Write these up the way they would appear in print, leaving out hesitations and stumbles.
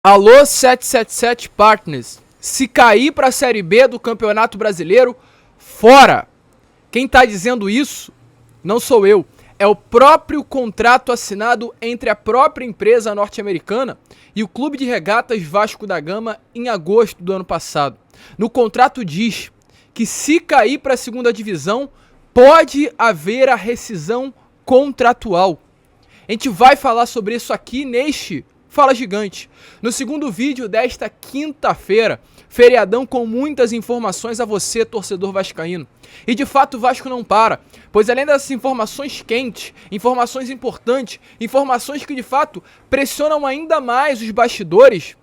Alô 777 Partners, se cair para a Série B do Campeonato Brasileiro, fora! Quem tá dizendo isso não sou eu, é o próprio contrato assinado entre a própria empresa norte-americana e o Clube de Regatas Vasco da Gama em agosto do ano passado. No contrato diz que se cair para a segunda divisão, pode haver a rescisão contratual. A gente vai falar sobre isso aqui neste Fala Gigante. No segundo vídeo desta quinta-feira, feriadão com muitas informações a você, torcedor vascaíno. E de fato o Vasco não para, pois além dessas informações quentes, informações importantes, informações que de fato pressionam ainda mais os bastidores,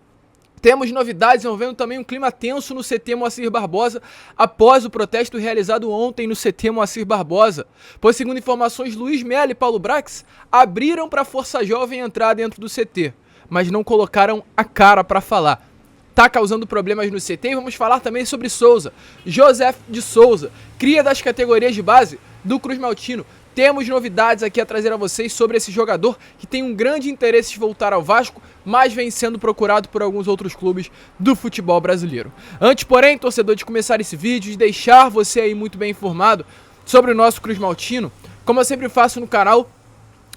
temos novidades envolvendo também um clima tenso no CT Moacir Barbosa após o protesto realizado ontem no CT Moacir Barbosa. Pois, segundo informações, Luiz Melo e Paulo Brax abriram para a Força Jovem entrar dentro do CT, mas não colocaram a cara para falar. Tá causando problemas no CT e vamos falar também sobre Souza. José de Souza, cria das categorias de base do Cruz Maltino. Temos novidades aqui a trazer a vocês sobre esse jogador que tem um grande interesse de voltar ao Vasco, mas vem sendo procurado por alguns outros clubes do futebol brasileiro. Antes, porém, torcedor, de começar esse vídeo, de deixar você aí muito bem informado sobre o nosso Cruz Maltino, como eu sempre faço no canal,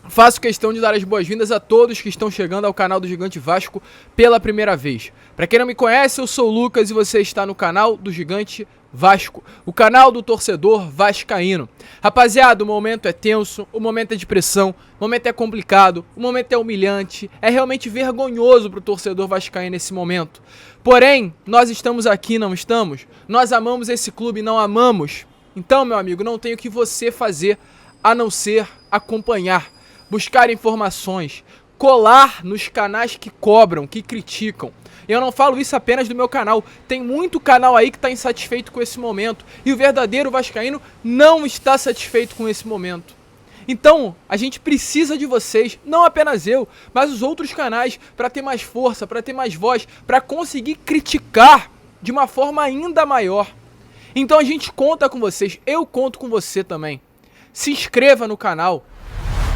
faço questão de dar as boas-vindas a todos que estão chegando ao canal do Gigante Vasco pela primeira vez. Para quem não me conhece, eu sou o Lucas e você está no canal do Gigante Vasco, o canal do torcedor vascaíno. Rapaziada, o momento é tenso, o momento é de pressão, o momento é complicado, o momento é humilhante, é realmente vergonhoso para o torcedor vascaíno nesse momento. Porém, nós estamos aqui, não estamos? Nós amamos esse clube, não amamos? Então, meu amigo, não tem o que você fazer a não ser acompanhar, buscar informações, colar nos canais que cobram, que criticam. Eu não falo isso apenas do meu canal, tem muito canal aí que está insatisfeito com esse momento, e o verdadeiro vascaíno não está satisfeito com esse momento. Então, a gente precisa de vocês, não apenas eu, mas os outros canais, para ter mais força, para ter mais voz, para conseguir criticar de uma forma ainda maior. Então a gente conta com vocês, eu conto com você também. Se inscreva no canal.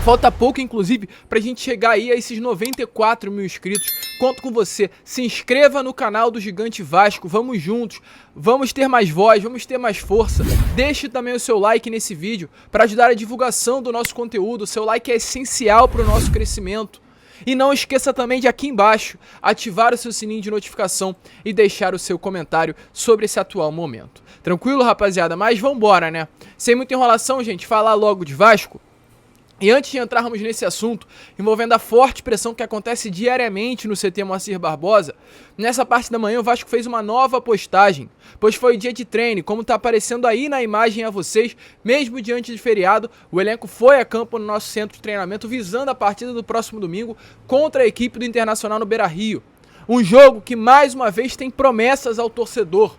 Falta pouco, inclusive, pra gente chegar aí a esses 94 mil inscritos. Conto com você. Se inscreva no canal do Gigante Vasco. Vamos juntos. Vamos ter mais voz, vamos ter mais força. Deixe também o seu like nesse vídeo para ajudar a divulgação do nosso conteúdo. O seu like é essencial para o nosso crescimento. E não esqueça também de aqui embaixo ativar o seu sininho de notificação e deixar o seu comentário sobre esse atual momento. Tranquilo, rapaziada? Mas vambora, né? Sem muita enrolação, gente, falar logo de Vasco. E antes de entrarmos nesse assunto, envolvendo a forte pressão que acontece diariamente no CT Moacir Barbosa, nessa parte da manhã o Vasco fez uma nova postagem, pois foi dia de treino, como está aparecendo aí na imagem a vocês, mesmo diante de feriado, o elenco foi a campo no nosso centro de treinamento visando a partida do próximo domingo contra a equipe do Internacional no Beira-Rio. Um jogo que mais uma vez tem promessas ao torcedor.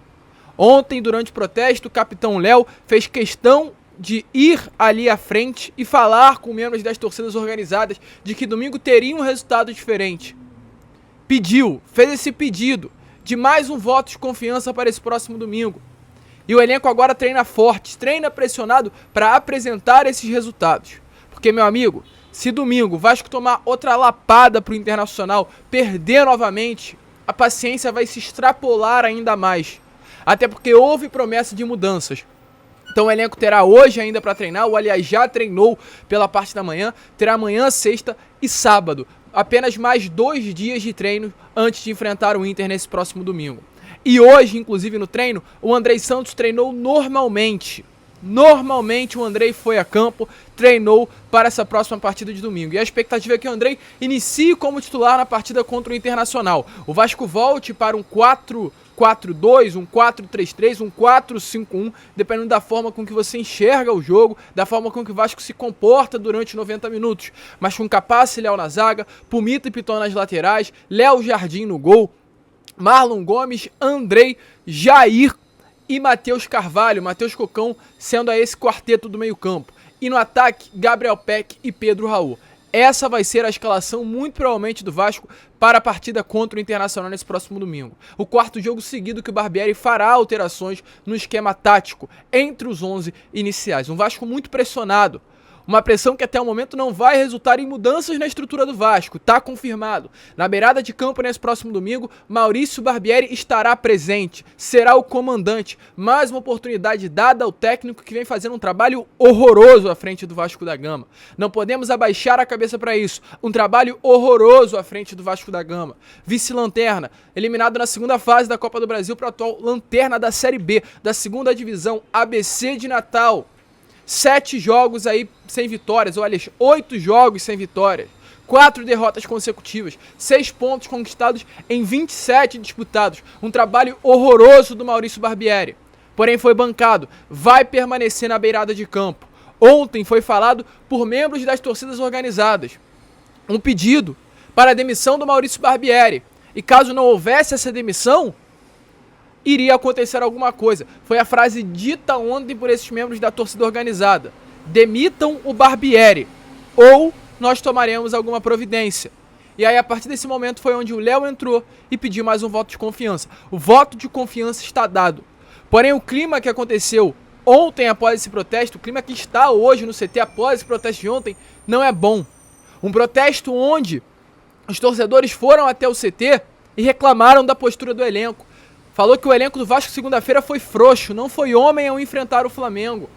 Ontem, durante o protesto, o capitão Léo fez questão de ir ali à frente e falar com membros das torcidas organizadas de que domingo teria um resultado diferente. Fez esse pedido de mais um voto de confiança para esse próximo domingo. E o elenco agora treina forte, treina pressionado para apresentar esses resultados. Porque, meu amigo, se domingo o Vasco tomar outra lapada para o Internacional, perder novamente, a paciência vai se extrapolar ainda mais. Até porque houve promessa de mudanças. Então o elenco terá hoje ainda para treinar, ou aliás já treinou pela parte da manhã, terá amanhã, sexta e sábado. Apenas mais 2 dias de treino antes de enfrentar o Inter nesse próximo domingo. E hoje, inclusive no treino, o Andrei Santos treinou normalmente. Normalmente o Andrei foi a campo, treinou para essa próxima partida de domingo. E a expectativa é que o Andrei inicie como titular na partida contra o Internacional. O Vasco volte para um 4-4-2, um 4-3-3, um 4-5-1, dependendo da forma com que você enxerga o jogo, da forma com que o Vasco se comporta durante 90 minutos. Mas com Capace e Léo na zaga, Pumita e Piton nas laterais, Léo Jardim no gol, Marlon Gomes, Andrei, Jair e Matheus Carvalho, Matheus Cocão, sendo a esse quarteto do meio campo. E no ataque, Gabriel Peck e Pedro Raul. Essa vai ser a escalação, muito provavelmente, do Vasco para a partida contra o Internacional nesse próximo domingo. O quarto jogo seguido que o Barbieri fará alterações no esquema tático entre os 11 iniciais. Um Vasco muito pressionado. Uma pressão que até o momento não vai resultar em mudanças na estrutura do Vasco, tá confirmado. Na beirada de campo nesse próximo domingo, Maurício Barbieri estará presente, será o comandante. Mais uma oportunidade dada ao técnico que vem fazendo um trabalho horroroso à frente do Vasco da Gama. Não podemos abaixar a cabeça para isso. Um trabalho horroroso à frente do Vasco da Gama. Vice-lanterna, eliminado na segunda fase da Copa do Brasil para a atual lanterna da Série B, da segunda divisão, ABC de Natal. 7 jogos aí sem vitórias, ou aliás, 8 jogos sem vitórias, 4 derrotas consecutivas, 6 pontos conquistados em 27 disputados, um trabalho horroroso do Maurício Barbieri, porém foi bancado, vai permanecer na beirada de campo. Ontem foi falado por membros das torcidas organizadas, um pedido para a demissão do Maurício Barbieri, e caso não houvesse essa demissão, iria acontecer alguma coisa. Foi a frase dita ontem por esses membros da torcida organizada. Demitam o Barbieri, ou nós tomaremos alguma providência. E aí, a partir desse momento, foi onde o Léo entrou e pediu mais um voto de confiança. O voto de confiança está dado. Porém, o clima que aconteceu ontem após esse protesto, o clima que está hoje no CT após esse protesto de ontem, não é bom. Um protesto onde os torcedores foram até o CT e reclamaram da postura do elenco. Falou que o elenco do Vasco segunda-feira foi frouxo, não foi homem ao enfrentar o Flamengo.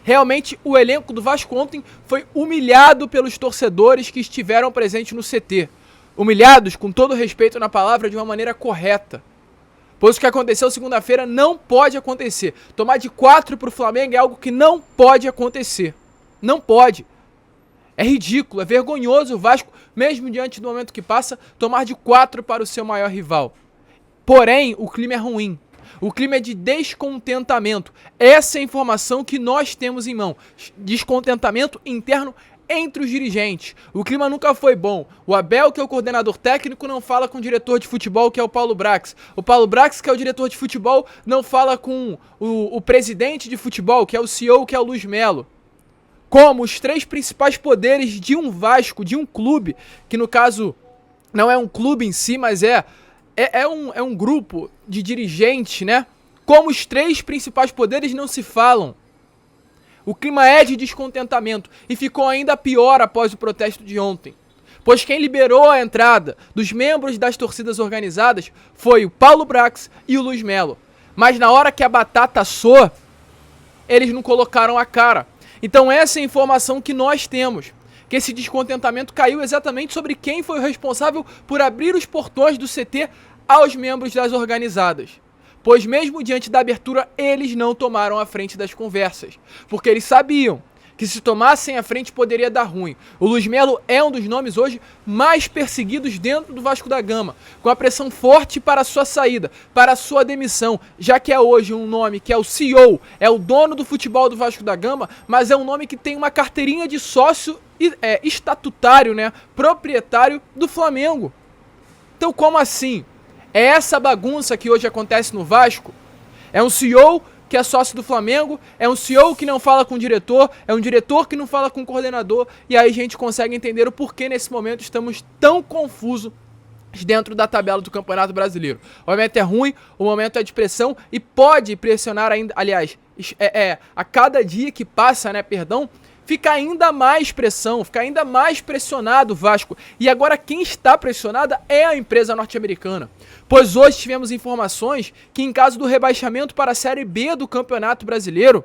Realmente, o elenco do Vasco ontem foi humilhado pelos torcedores que estiveram presentes no CT. Humilhados, com todo respeito na palavra, de uma maneira correta. Pois o que aconteceu segunda-feira não pode acontecer. Tomar de 4 para o Flamengo é algo que não pode acontecer. Não pode. É ridículo, é vergonhoso o Vasco, mesmo diante do momento que passa, tomar de 4 para o seu maior rival. Porém, o clima é ruim. O clima é de descontentamento. Essa é a informação que nós temos em mão. Descontentamento interno entre os dirigentes. O clima nunca foi bom. O Abel, que é o coordenador técnico, não fala com o diretor de futebol, que é o Paulo Brax. O Paulo Brax, que é o diretor de futebol, não fala com o presidente de futebol, que é o CEO, que é o Luiz Melo. Como os 3 principais poderes de um Vasco, de um clube, que no caso não é um clube em si, mas é um grupo de dirigentes, né? Como os 3 principais poderes não se falam. O clima é de descontentamento e ficou ainda pior após o protesto de ontem. Pois quem liberou a entrada dos membros das torcidas organizadas foi o Paulo Brax e o Luiz Melo. Mas na hora que a batata assou, eles não colocaram a cara. Então essa é a informação que nós temos. Que esse descontentamento caiu exatamente sobre quem foi o responsável por abrir os portões do CT aos membros das organizadas. Pois mesmo diante da abertura, eles não tomaram a frente das conversas. Porque eles sabiam que se tomassem a frente poderia dar ruim. O Luiz Melo é um dos nomes hoje mais perseguidos dentro do Vasco da Gama, com a pressão forte para a sua saída, para a sua demissão, já que é hoje um nome que é o CEO, é o dono do futebol do Vasco da Gama, mas é um nome que tem uma carteirinha de sócio estatutário, né, proprietário do Flamengo. Então como assim? É essa bagunça que hoje acontece no Vasco? É um CEO que é sócio do Flamengo, é um CEO que não fala com o diretor, é um diretor que não fala com o coordenador, e aí a gente consegue entender o porquê nesse momento estamos tão confusos dentro da tabela do Campeonato Brasileiro. O momento é ruim, o momento é de pressão e pode pressionar ainda, aliás, a cada dia que passa, né, fica ainda mais pressão, fica ainda mais pressionado o Vasco. E agora quem está pressionada é a empresa norte-americana. Pois hoje tivemos informações que em caso do rebaixamento para a Série B do Campeonato Brasileiro,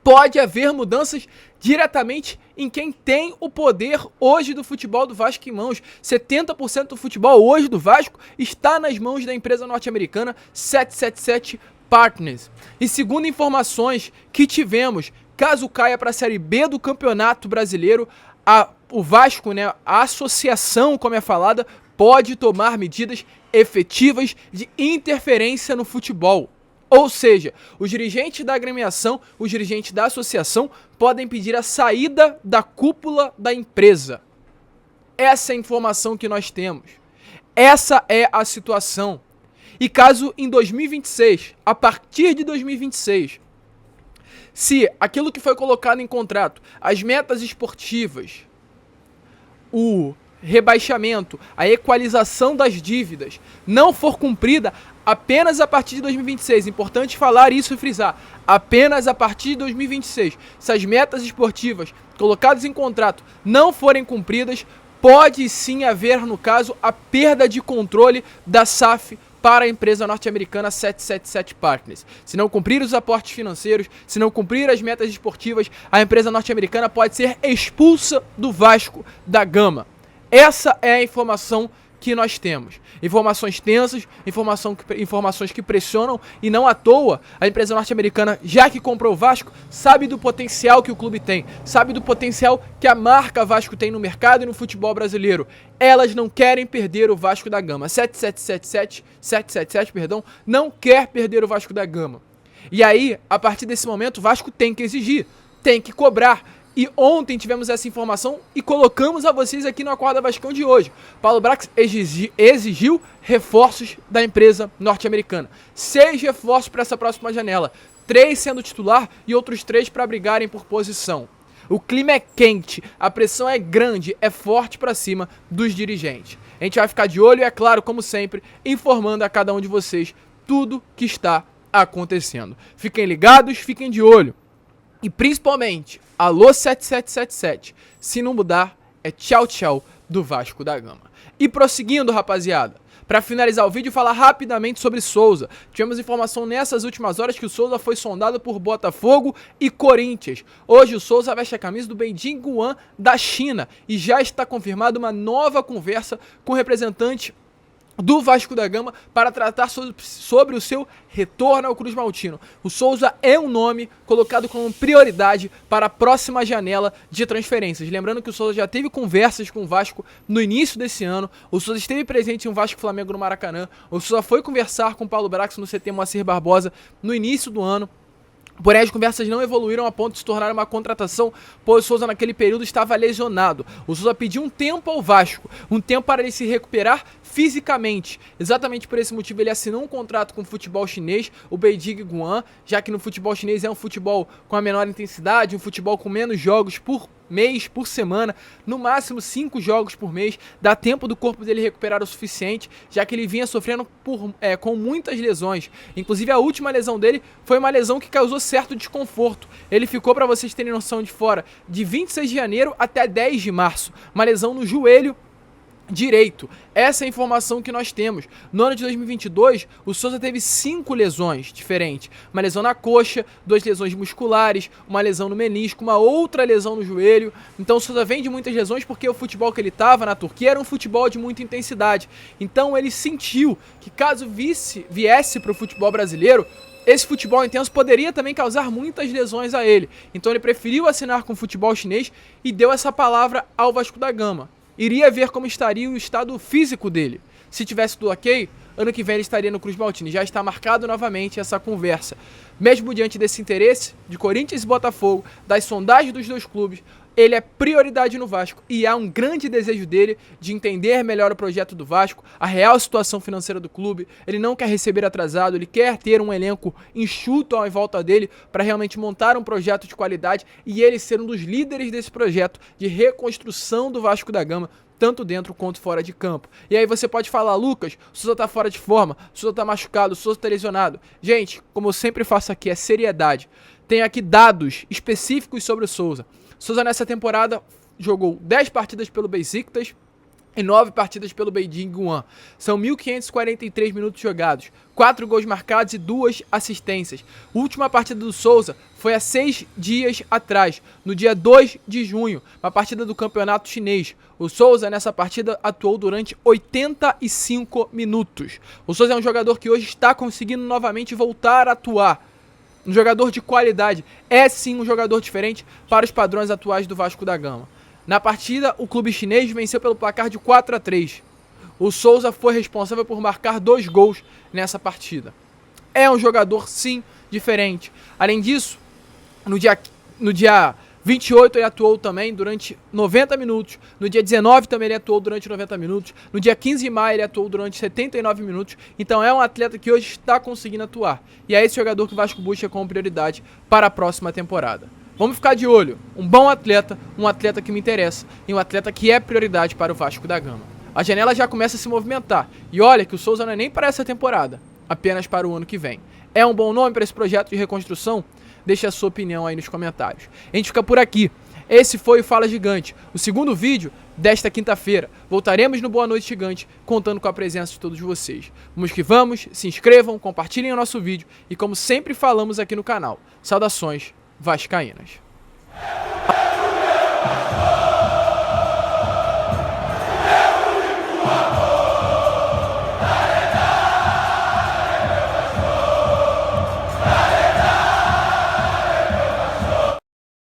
pode haver mudanças diretamente em quem tem o poder hoje do futebol do Vasco em mãos. 70% do futebol hoje do Vasco está nas mãos da empresa norte-americana 777 Partners. E segundo informações que tivemos, caso caia para a Série B do Campeonato Brasileiro, o Vasco, né, a associação, como é falada, pode tomar medidas efetivas de interferência no futebol. Ou seja, os dirigentes da agremiação, os dirigentes da associação podem pedir a saída da cúpula da empresa. Essa é a informação que nós temos. Essa é a situação. E caso em 2026, a partir de 2026, se aquilo que foi colocado em contrato, as metas esportivas, rebaixamento, a equalização das dívidas não for cumprida apenas a partir de 2026, importante falar isso e frisar, apenas a partir de 2026, se as metas esportivas colocadas em contrato não forem cumpridas, pode sim haver, no caso, a perda de controle da SAF para a empresa norte-americana 777 Partners. Se não cumprir os aportes financeiros, se não cumprir as metas esportivas, a empresa norte-americana pode ser expulsa do Vasco da Gama. Essa é a informação que nós temos. Informações tensas, informações que pressionam, e não à toa a empresa norte-americana, já que comprou o Vasco, sabe do potencial que o clube tem, sabe do potencial que a marca Vasco tem no mercado e no futebol brasileiro. Elas não querem perder o Vasco da Gama. 777, não quer perder o Vasco da Gama. E aí, a partir desse momento, o Vasco tem que exigir, tem que cobrar. E ontem tivemos essa informação e colocamos a vocês aqui no Acorda Vascão de hoje. Paulo Brax exigiu reforços da empresa norte-americana. 6 reforços para essa próxima janela. 3 sendo titular e outros 3 para brigarem por posição. O clima é quente, a pressão é grande, é forte para cima dos dirigentes. A gente vai ficar de olho e, é claro, como sempre, informando a cada um de vocês tudo que está acontecendo. Fiquem ligados, fiquem de olho. E principalmente, alô 7777, se não mudar, é tchau tchau do Vasco da Gama. E prosseguindo, rapaziada, para finalizar o vídeo, falar rapidamente sobre Souza. Tivemos informação nessas últimas horas que o Souza foi sondado por Botafogo e Corinthians. Hoje o Souza veste a camisa do Beijing Guoan da China e já está confirmada uma nova conversa com o representante do Vasco da Gama para tratar sobre o seu retorno ao Cruz Maltino. O Souza é um nome colocado como prioridade para a próxima janela de transferências. Lembrando que o Souza já teve conversas com o Vasco no início desse ano. O Souza esteve presente em um Vasco Flamengo no Maracanã. O Souza foi conversar com o Paulo Brax no CT Moacir Barbosa no início do ano. Porém, as conversas não evoluíram a ponto de se tornar uma contratação, pois o Souza naquele período estava lesionado. O Souza pediu um tempo ao Vasco, um tempo para ele se recuperar fisicamente. Exatamente por esse motivo ele assinou um contrato com o futebol chinês, o Beijing Guoan, já que no futebol chinês é um futebol com a menor intensidade, um futebol com menos jogos por mês, por semana, no máximo 5 jogos por mês, dá tempo do corpo dele recuperar o suficiente, já que ele vinha sofrendo com muitas lesões. Inclusive a última lesão dele foi uma lesão que causou certo desconforto. Ele ficou, para vocês terem noção de fora, de 26 de janeiro até 10 de março, uma lesão no joelho direito. Essa é a informação que nós temos. No ano de 2022, o Souza teve 5 lesões diferentes. Uma lesão na coxa, 2 lesões musculares, uma lesão no menisco, uma outra lesão no joelho. Então o Souza vem de muitas lesões porque o futebol que ele estava na Turquia era um futebol de muita intensidade. Então ele sentiu que caso viesse para o futebol brasileiro, esse futebol intenso poderia também causar muitas lesões a ele. Então ele preferiu assinar com o futebol chinês e deu essa palavra ao Vasco da Gama. Iria ver como estaria o estado físico dele. Se tivesse tudo ok, ano que vem ele estaria no Cruz Maltino. Já está marcado novamente essa conversa. Mesmo diante desse interesse de Corinthians e Botafogo, das sondagens dos dois clubes, ele é prioridade no Vasco e há um grande desejo dele de entender melhor o projeto do Vasco, a real situação financeira do clube. Ele não quer receber atrasado, ele quer ter um elenco enxuto em volta dele para realmente montar um projeto de qualidade e ele ser um dos líderes desse projeto de reconstrução do Vasco da Gama, tanto dentro quanto fora de campo. E aí você pode falar, Lucas, o Souza tá fora de forma, o Souza tá machucado, o Souza tá lesionado. Gente, como eu sempre faço aqui, é seriedade. Tem aqui dados específicos sobre o Souza. Souza nessa temporada jogou 10 partidas pelo Besiktas e 9 partidas pelo Beijing Guoan. São 1.543 minutos jogados, 4 gols marcados e 2 assistências. A última partida do Souza foi há 6 dias atrás, no dia 2 de junho, uma partida do campeonato chinês. O Souza nessa partida atuou durante 85 minutos. O Souza é um jogador que hoje está conseguindo novamente voltar a atuar. Um jogador de qualidade, é sim um jogador diferente para os padrões atuais do Vasco da Gama. Na partida, o clube chinês venceu pelo placar de 4-3. O Souza foi responsável por marcar 2 gols nessa partida. É um jogador, sim, diferente. Além disso, no dia 28 ele atuou também durante 90 minutos. No dia 19 também ele atuou durante 90 minutos. No dia 15 de maio ele atuou durante 79 minutos. Então é um atleta que hoje está conseguindo atuar. E é esse jogador que o Vasco busca como prioridade para a próxima temporada. Vamos ficar de olho. Um bom atleta, um atleta que me interessa e um atleta que é prioridade para o Vasco da Gama. A janela já começa a se movimentar. E olha que o Souza não é nem para essa temporada, apenas para o ano que vem. É um bom nome para esse projeto de reconstrução? Deixe a sua opinião aí nos comentários. A gente fica por aqui. Esse foi o Fala Gigante, o segundo vídeo desta quinta-feira. Voltaremos no Boa Noite Gigante, contando com a presença de todos vocês. Vamos que vamos, se inscrevam, compartilhem o nosso vídeo e como sempre falamos aqui no canal, saudações vascaínas.